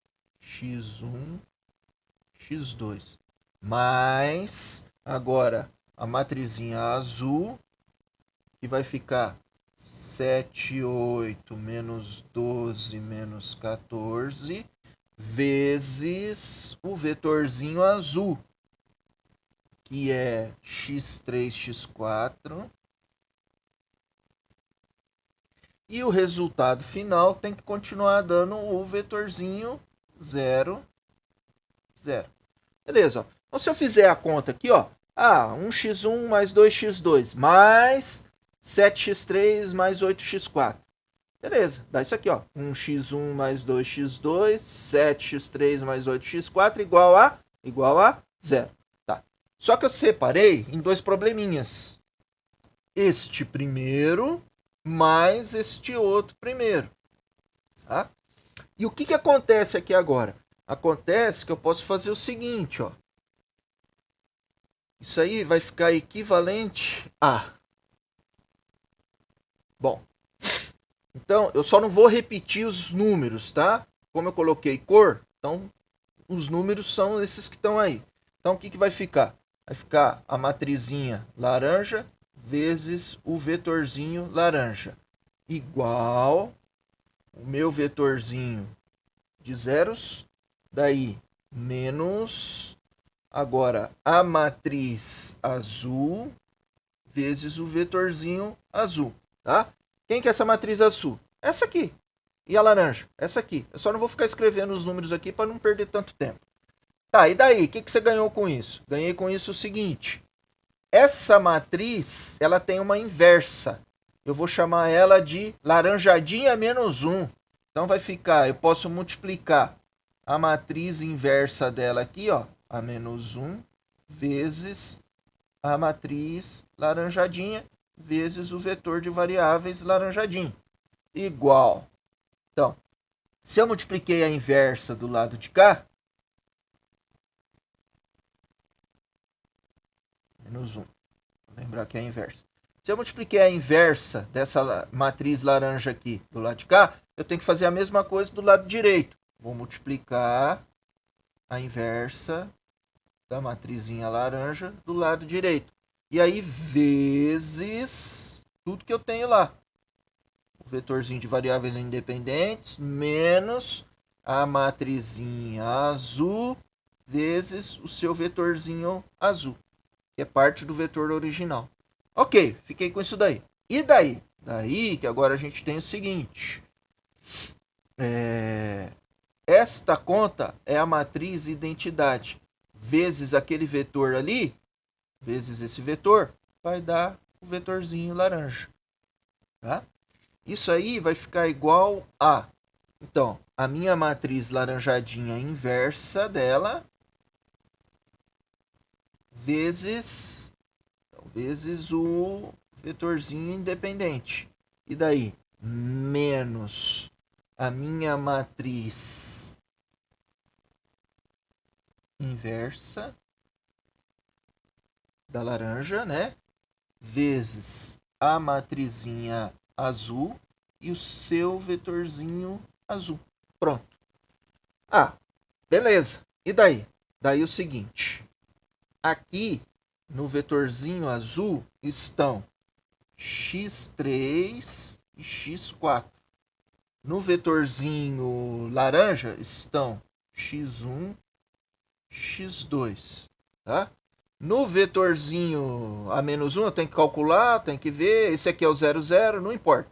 x1, x2. Mais, agora, a matrizinha azul, que vai ficar 7, 8, menos 12, menos 14, vezes o vetorzinho azul, que é x3, x4. E o resultado final tem que continuar dando o vetorzinho 0, 0. Beleza, ó. Então, se eu fizer a conta aqui, ó, 1x1 mais 2x2 mais 7x3 mais 8x4. Beleza, dá isso aqui, ó. 1x1 mais 2x2, 7x3 mais 8x4 igual a 0. Tá. Só que eu separei em dois probleminhas. Este primeiro mais este outro primeiro. Tá? E o que acontece aqui agora? Acontece que eu posso fazer o seguinte, ó. Isso aí vai ficar equivalente a... Bom, então eu só não vou repetir os números, tá? Como eu coloquei cor, então os números são esses que estão aí. Então o que vai ficar? Vai ficar a matrizinha laranja vezes o vetorzinho laranja, igual o meu vetorzinho de zeros, daí menos agora a matriz azul vezes o vetorzinho azul, tá? Quem que é essa matriz azul? Essa aqui. E a laranja? Essa aqui. Eu só não vou ficar escrevendo os números aqui para não perder tanto tempo. Tá, e daí? O que você ganhou com isso? Ganhei com isso o seguinte. Essa matriz, ela tem uma inversa. Eu vou chamar ela de laranjadinha menos 1. Então vai ficar, eu posso multiplicar a matriz inversa dela aqui, ó, a menos 1, vezes a matriz laranjadinha, vezes o vetor de variáveis laranjadinho. Igual. Então, se eu multipliquei a inversa do lado de cá, menos 1. Vou lembrar que é a inversa. Se eu multipliquei a inversa dessa matriz laranja aqui do lado de cá, eu tenho que fazer a mesma coisa do lado direito. Vou multiplicar a inversa da matrizinha laranja do lado direito. E aí, vezes tudo que eu tenho lá. O vetorzinho de variáveis independentes menos a matrizinha azul vezes o seu vetorzinho azul, que é parte do vetor original. Ok, fiquei com isso daí. E daí? Daí que agora a gente tem o seguinte. Esta conta é a matriz identidade. Vezes aquele vetor ali, vezes esse vetor, vai dar o vetorzinho laranja. Tá? Isso aí vai ficar igual a... Então, a minha matriz laranjadinha inversa dela, vezes o vetorzinho independente. E daí? Menos a minha matriz inversa da laranja, né? Vezes a matrizinha azul e o seu vetorzinho azul. Pronto. Beleza. E daí? Daí o seguinte. Aqui no vetorzinho azul estão x3 e x4. No vetorzinho laranja estão x1, x2, tá? No vetorzinho a menos 1 eu tenho que calcular, tenho que ver, esse aqui é o 0, 0, não importa.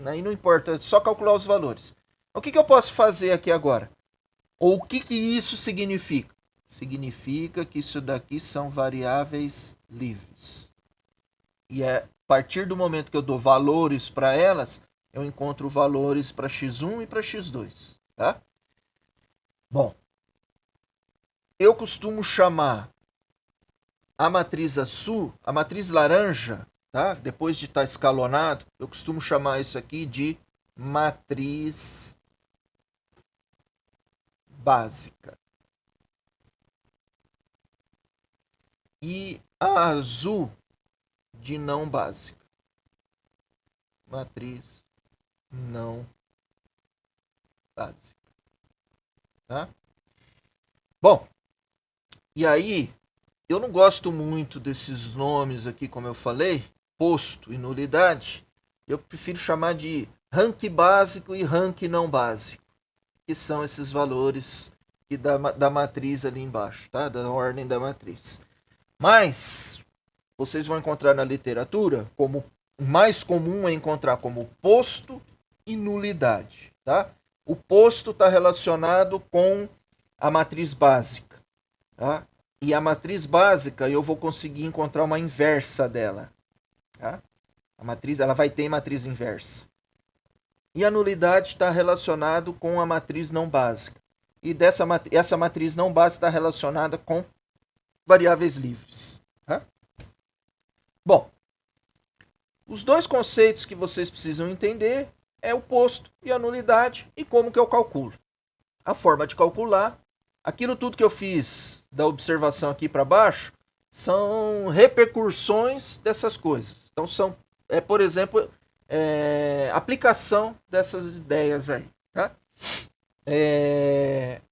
Aí não importa, é só calcular os valores. O que eu posso fazer aqui agora? Ou o que isso significa? Significa que isso daqui são variáveis livres. E a partir do momento que eu dou valores para elas, eu encontro valores para x1 e para x2. Tá? Bom, eu costumo chamar a matriz azul, a matriz laranja, tá? Depois de estar escalonado, eu costumo chamar isso aqui de matriz básica. E a azul de não básica. Matriz não básica. Tá? Bom, e aí, eu não gosto muito desses nomes aqui, como eu falei, posto e nulidade. Eu prefiro chamar de rank básico e rank não básico, que são esses valores que da matriz ali embaixo, tá? Da ordem da matriz. Mas vocês vão encontrar na literatura como o mais comum é encontrar como posto e nulidade. Tá? O posto está relacionado com a matriz básica. Tá? E a matriz básica eu vou conseguir encontrar uma inversa dela. Tá? A matriz ela vai ter matriz inversa. E a nulidade está relacionado com a matriz não básica. E essa matriz não básica está relacionada com variáveis livres. Tá? Bom, os dois conceitos que vocês precisam entender é o posto e a nulidade e como que eu calculo. A forma de calcular, aquilo tudo que eu fiz da observação aqui para baixo, são repercussões dessas coisas. Então, por exemplo, aplicação dessas ideias aí. Tá?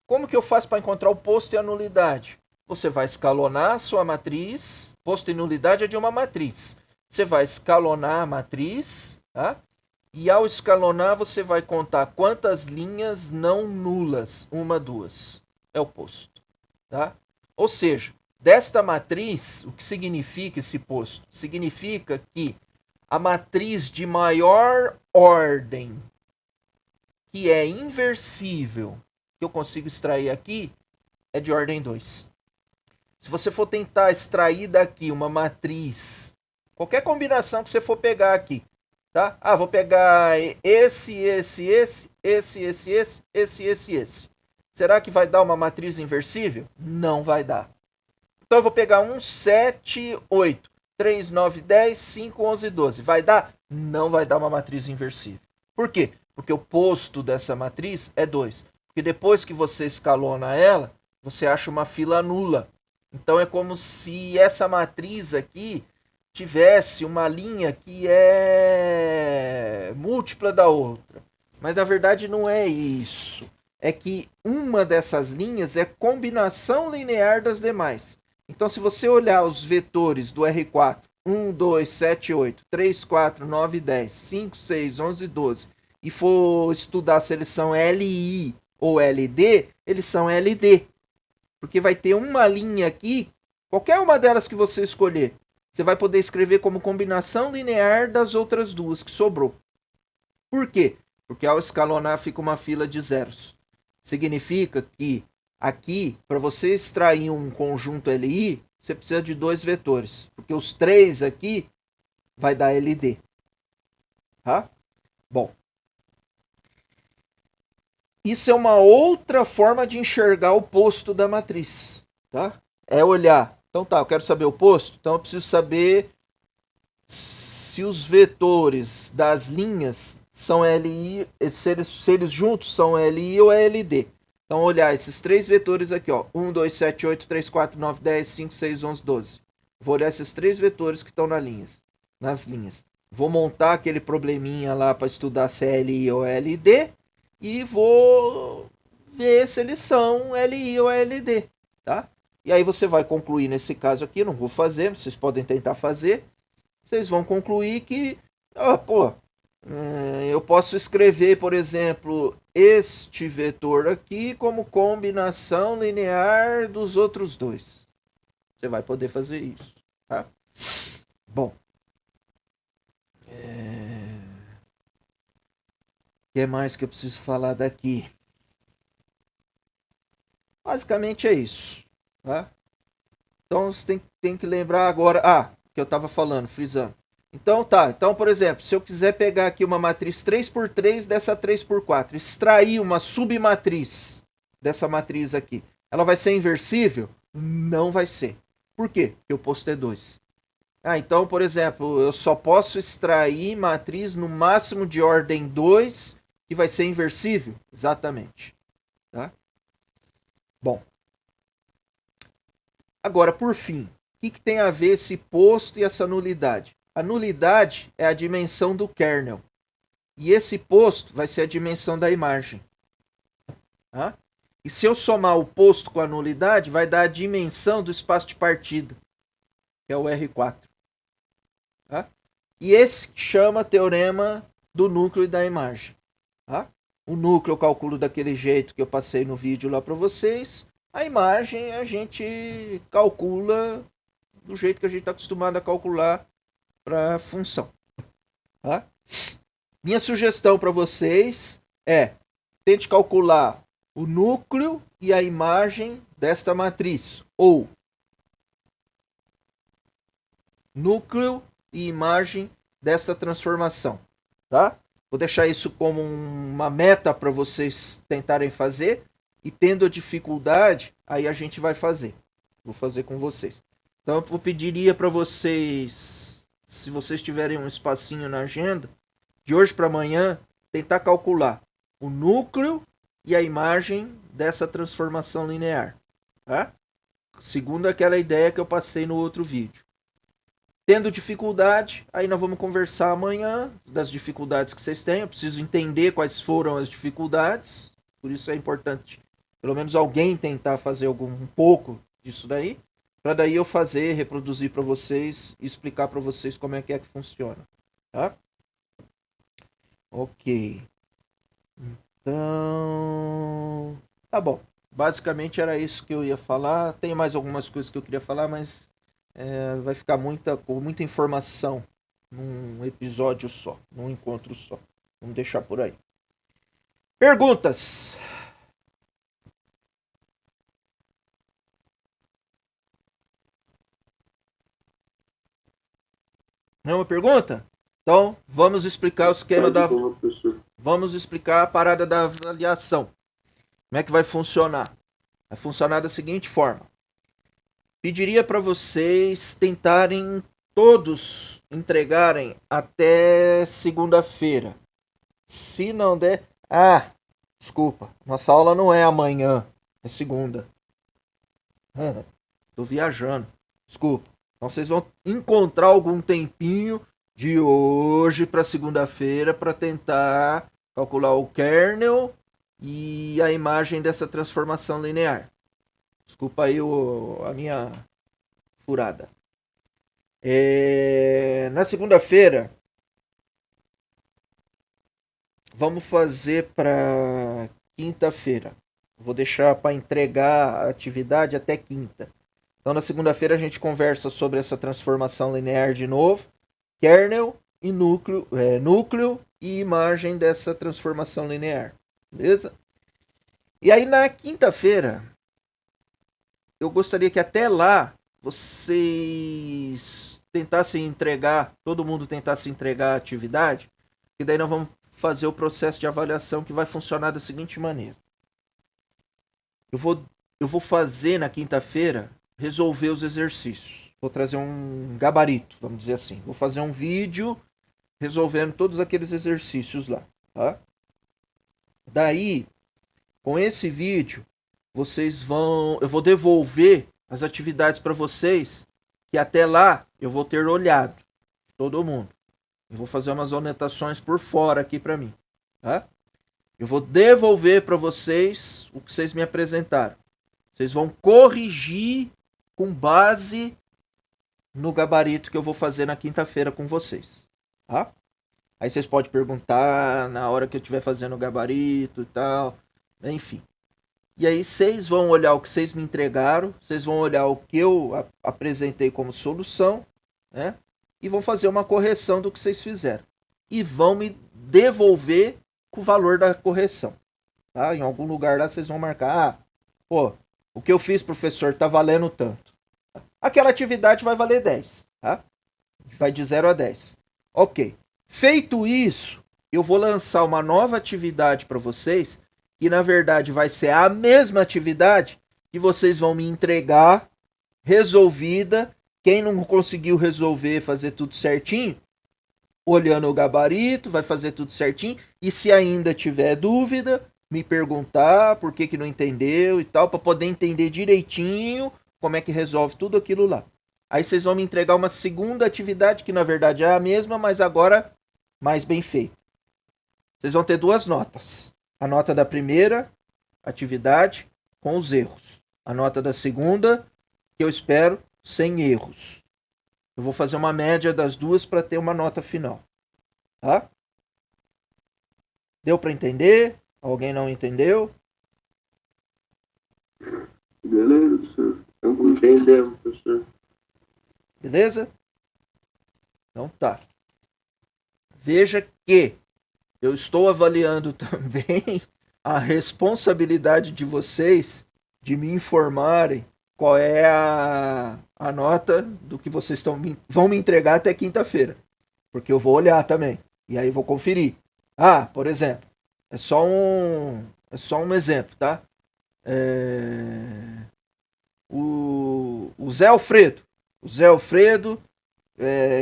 Como que eu faço para encontrar o posto e a nulidade? Você vai escalonar a sua matriz. Posto e nulidade é de uma matriz. Você vai escalonar a matriz, tá? E ao escalonar, você vai contar quantas linhas não nulas. 1, 2. É o posto. Tá? Ou seja, desta matriz, o que significa esse posto? Significa que a matriz de maior ordem, que é inversível, que eu consigo extrair aqui, é de ordem 2. Se você for tentar extrair daqui uma matriz, qualquer combinação que você for pegar aqui, tá? Vou pegar esse. Será que vai dar uma matriz inversível? Não vai dar. Então eu vou pegar 1, 7, 8, 3, 9, 10, 5, 11, 12. Vai dar? Não vai dar uma matriz inversível. Por quê? Porque o posto dessa matriz é 2. Porque depois que você escalona ela, você acha uma fila nula. Então é como se essa matriz aqui tivesse uma linha que é múltipla da outra. Mas na verdade não é isso. É que uma dessas linhas é combinação linear das demais. Então se você olhar os vetores do R4, 1, 2, 7, 8, 3, 4, 9, 10, 5, 6, 11, 12, e for estudar se eles são LI ou LD, eles são LD. Porque vai ter uma linha aqui, qualquer uma delas que você escolher, você vai poder escrever como combinação linear das outras duas que sobrou. Por quê? Porque ao escalonar fica uma fila de zeros. Significa que aqui, para você extrair um conjunto LI, você precisa de 2 vetores. Porque os 3 aqui vai dar LD. Tá? Bom. Isso é uma outra forma de enxergar o posto da matriz. Tá? É olhar. Então tá, eu quero saber o posto. Então eu preciso saber se os vetores das linhas são LI, se eles juntos são LI ou LD. Então olhar esses 3 vetores aqui, ó, 1, 2, 7, 8, 3, 4, 9, 10, 5, 6, 11, 12. Vou olhar esses 3 vetores que estão nas linhas. Vou montar aquele probleminha lá para estudar se é LI ou LD e vou ver se eles são LI ou LD, tá? E aí você vai concluir nesse caso aqui, não vou fazer, vocês podem tentar fazer. Vocês vão concluir que, eu posso escrever, por exemplo, este vetor aqui como combinação linear dos outros dois. Você vai poder fazer isso, tá? Bom. O que mais que eu preciso falar daqui? Basicamente é isso, tá? Então você tem que lembrar agora, que eu estava falando, frisando. Então tá, então por exemplo, se eu quiser pegar aqui uma matriz 3x3 dessa 3x4, extrair uma submatriz dessa matriz aqui, ela vai ser inversível? Não vai ser. Por quê? Porque o posto é 2. Então, por exemplo, eu só posso extrair matriz no máximo de ordem 2 que vai ser inversível? Exatamente. Tá? Bom. Agora, por fim, o que tem a ver esse posto e essa nulidade? A nulidade é a dimensão do kernel. E esse posto vai ser a dimensão da imagem. Tá? E se eu somar o posto com a nulidade, vai dar a dimensão do espaço de partida, que é o R4. Tá? E esse chama teorema do núcleo e da imagem. Tá? O núcleo eu calculo daquele jeito que eu passei no vídeo lá para vocês. A imagem a gente calcula do jeito que a gente está acostumado a calcular para função. Tá? Minha sugestão para vocês é: tente calcular o núcleo e a imagem desta matriz, ou núcleo e imagem desta transformação, tá? Vou deixar isso como uma meta para vocês tentarem fazer, e tendo a dificuldade, aí a gente vai fazer. Vou fazer com vocês. Então eu pediria para vocês, se vocês tiverem um espacinho na agenda, de hoje para amanhã, tentar calcular o núcleo e a imagem dessa transformação linear, tá? Segundo aquela ideia que eu passei no outro vídeo. Tendo dificuldade, aí nós vamos conversar amanhã das dificuldades que vocês têm. Eu preciso entender quais foram as dificuldades, por isso é importante pelo menos alguém tentar fazer um pouco disso daí, para daí eu fazer, reproduzir para vocês e explicar para vocês como é que funciona, tá? Ok. Então, tá bom. Basicamente era isso que eu ia falar. Tem mais algumas coisas que eu queria falar, mas vai ficar com muita informação num episódio só, num encontro só. Vamos deixar por aí. Perguntas? Nenhuma pergunta? Então, vamos explicar o esquema da... Vamos explicar a parada da avaliação. Como é que vai funcionar? Vai funcionar da seguinte forma. Pediria para vocês tentarem todos entregarem até segunda-feira. Se não der... desculpa. Nossa aula não é amanhã. É segunda. Tô viajando. Desculpa. Então vocês vão encontrar algum tempinho de hoje para segunda-feira para tentar calcular o kernel e a imagem dessa transformação linear. Desculpa aí a minha furada. Na segunda-feira, vamos fazer para quinta-feira. Vou deixar para entregar a atividade até quinta. Então, na segunda-feira, a gente conversa sobre essa transformação linear de novo, kernel e núcleo e imagem dessa transformação linear. Beleza? E aí, na quinta-feira, eu gostaria que até lá vocês tentassem entregar, todo mundo tentasse entregar a atividade, e daí nós vamos fazer o processo de avaliação que vai funcionar da seguinte maneira. Eu vou fazer na quinta-feira resolver os exercícios. Vou trazer um gabarito, vamos dizer assim. Vou fazer um vídeo resolvendo todos aqueles exercícios lá, tá? Daí, com esse vídeo, eu vou devolver as atividades para vocês, que até lá eu vou ter olhado todo mundo. Eu vou fazer umas anotações por fora aqui para mim, tá? Eu vou devolver para vocês o que vocês me apresentaram. Vocês vão corrigir com base no gabarito que eu vou fazer na quinta-feira com vocês, tá? Aí vocês podem perguntar na hora que eu estiver fazendo o gabarito e tal, enfim. E aí vocês vão olhar o que vocês me entregaram, vocês vão olhar o que eu apresentei como solução, né? E vão fazer uma correção do que vocês fizeram. E vão me devolver com o valor da correção, tá? Em algum lugar lá vocês vão marcar, o que eu fiz, professor, tá valendo tanto. Aquela atividade vai valer 10, tá? Vai de 0 a 10. Ok. Feito isso, eu vou lançar uma nova atividade para vocês, que na verdade vai ser a mesma atividade que vocês vão me entregar, resolvida. Quem não conseguiu resolver, fazer tudo certinho, olhando o gabarito, vai fazer tudo certinho. E se ainda tiver dúvida, me perguntar por que não entendeu e tal, para poder entender direitinho como é que resolve tudo aquilo lá. Aí vocês vão me entregar uma segunda atividade, que na verdade é a mesma, mas agora mais bem feita. Vocês vão ter 2 notas. A nota da primeira atividade com os erros. A nota da segunda, que eu espero, sem erros. Eu vou fazer uma média das duas para ter uma nota final. Tá? Deu para entender? Alguém não entendeu? Beleza, professor. Entendemos, professor. Beleza? Então tá. Veja que eu estou avaliando também a responsabilidade de vocês de me informarem qual é a nota do que vocês vão me entregar até quinta-feira. Porque eu vou olhar também. E aí vou conferir. Ah, por exemplo, é só um exemplo, tá? O Zé Alfredo. O Zé Alfredo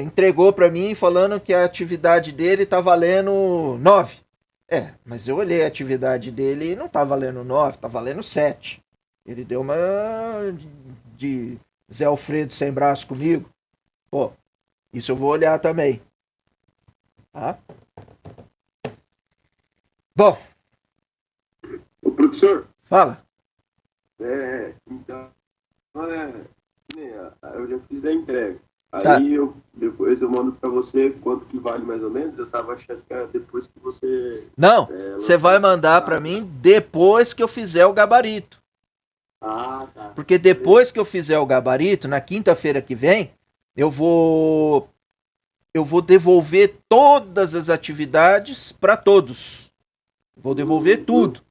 entregou para mim falando que a atividade dele tá valendo 9. Mas eu olhei a atividade dele e não tá valendo 9, tá valendo 7. Ele deu uma de Zé Alfredo sem braço comigo. Pô, isso eu vou olhar também. Tá? Bom. Ô, professor. Fala. Então, eu já fiz a entrega. Tá. Aí depois eu mando pra você quanto que vale mais ou menos. Eu tava achando que era depois que você... Não, você vai mandar pra mim depois que eu fizer o gabarito. Ah, tá. Porque depois que eu fizer o gabarito, na quinta-feira que vem, eu vou devolver todas as atividades para todos. Vou devolver tudo.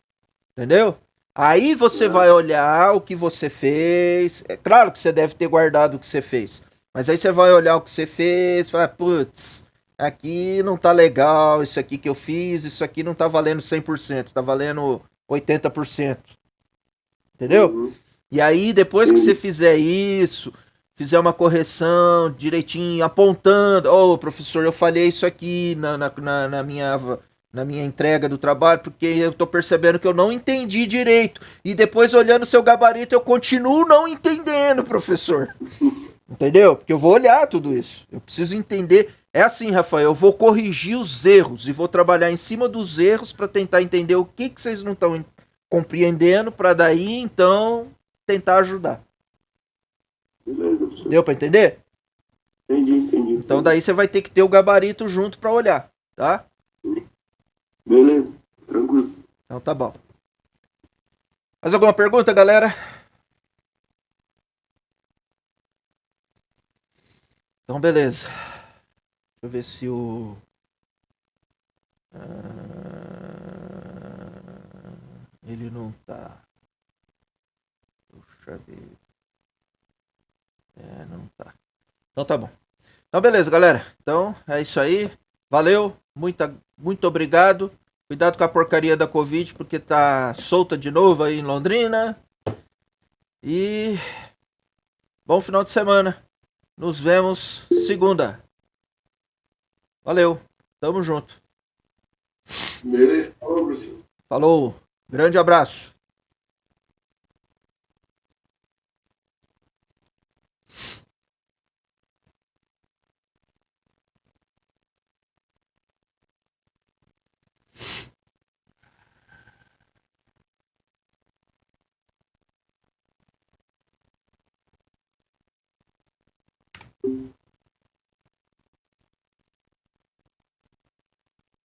Entendeu? Aí você vai olhar o que você fez. É claro que você deve ter guardado o que você fez. Mas aí você vai olhar o que você fez e falar, putz, aqui não tá legal, isso aqui que eu fiz, isso aqui não tá valendo 100%, tá valendo 80%. Entendeu? Uhum. E aí, depois que você fizer isso, fizer uma correção direitinho, apontando, professor, eu falhei isso aqui na minha entrega do trabalho, porque eu tô percebendo que eu não entendi direito. E depois, olhando o seu gabarito, eu continuo não entendendo, professor. Entendeu? Porque eu vou olhar tudo isso. Eu preciso entender. É assim, Rafael, eu vou corrigir os erros e vou trabalhar em cima dos erros para tentar entender o que vocês não estão compreendendo, para daí, então, tentar ajudar. Beleza. Deu para entender? Entendi. Então daí você vai ter que ter o gabarito junto para olhar, tá? Beleza, tranquilo. Então tá bom. Mais alguma pergunta, galera? Então beleza. Deixa eu ver se o... ele não tá... Puxa vida. Não tá. Então tá bom. Então beleza, galera. Então é isso aí. Valeu. Muito obrigado. Cuidado com a porcaria da Covid, porque tá solta de novo aí em Londrina. E bom final de semana. Nos vemos segunda. Valeu. Tamo junto. Beleza. Falou, professor. Falou. Grande abraço.